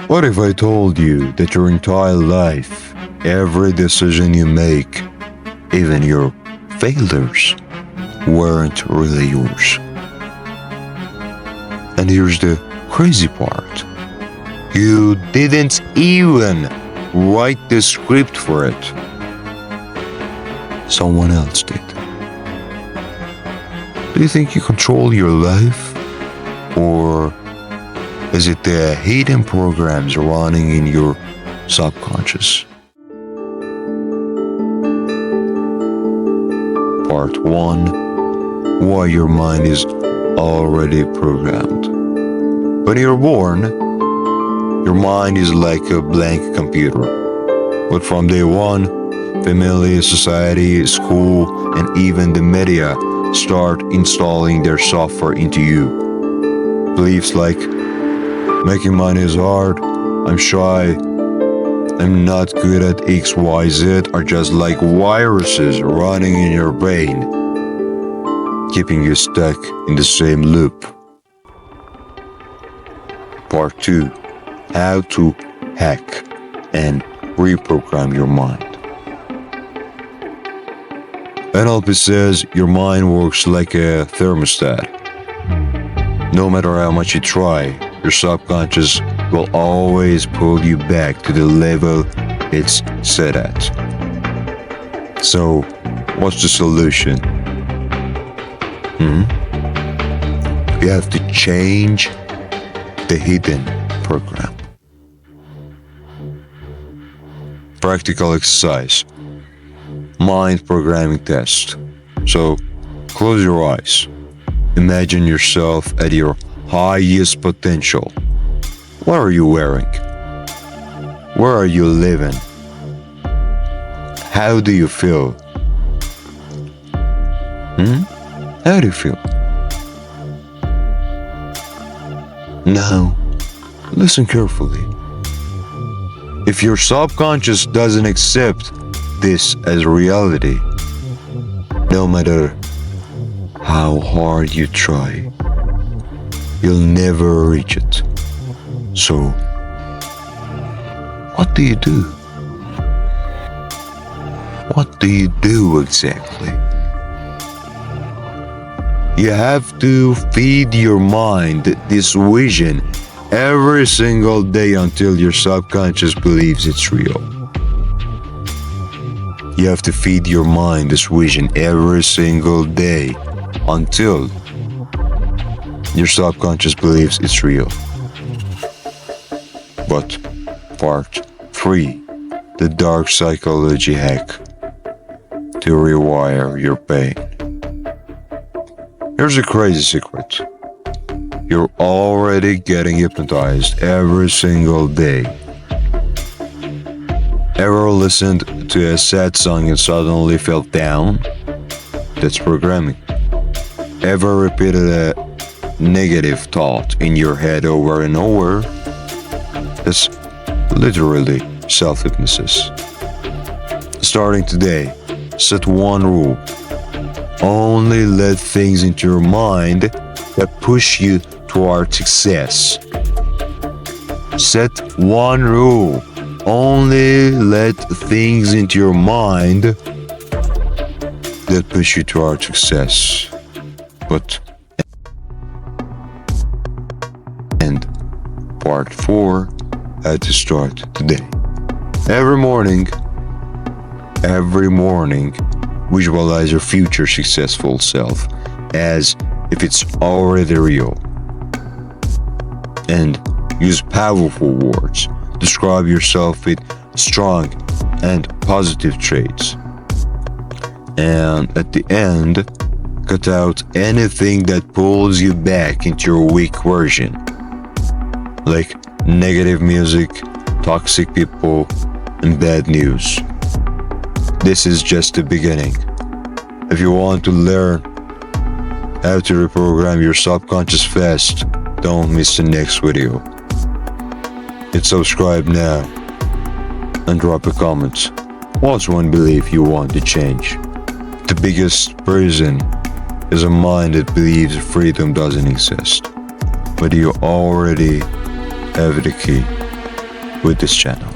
What if I told you that your entire life, every decision you make, even your failures, weren't really yours? And here's the crazy part. You didn't even write the script for it. Someone else did. Do you think you control your life? Or is it the hidden programs running in your subconscious? Part 1. Why your mind is already programmed. When you're born, your mind is like a blank computer. But from day one, family, society, school, and even the media start installing their software into you. Beliefs like, making money is hard, I'm shy, I'm not good at XYZ are just like viruses running in your brain, keeping you stuck in the same loop. Part 2. How to hack and reprogram your mind. NLP says your mind works like a thermostat. No matter how much you try, your subconscious will always pull you back to the level it's set at. So, what's the solution? You have to change the hidden program. Practical exercise. Mind programming test. So, close your eyes. Imagine yourself at your highest potential. What are you wearing? Where are you living? How do you feel? How do you feel? Now, listen carefully. If your subconscious doesn't accept this as reality, no matter how hard you try, you'll never reach it. So, what do you do? What do you do exactly? You have to feed your mind this vision every single day until your subconscious believes it's real. You have to feed your mind this vision every single day until your subconscious believes it's real. But part 3, the dark psychology hack to rewire your brain. Here's a crazy secret. You're already getting hypnotized every single day. Ever listened to a sad song and suddenly felt down? That's programming. Ever repeated a negative thought in your head over and over? That's literally self-hypnosis. Starting today, set one rule. Only let things into your mind that push you toward success. Set one rule. Only let things into your mind that push you toward success. But and part 4 had to start today. Every morning, visualize your future successful self as if it's already real. And use powerful words. Describe yourself with strong and positive traits. And at the end, cut out anything that pulls you back into your weak version. Like negative music, toxic people, and bad news. This is just the beginning. If you want to learn how to reprogram your subconscious fast, don't miss the next video. Hit subscribe now and drop a comment. What's one belief you want to change? The biggest prison is a mind that believes freedom doesn't exist. But you already have the key. with this channel.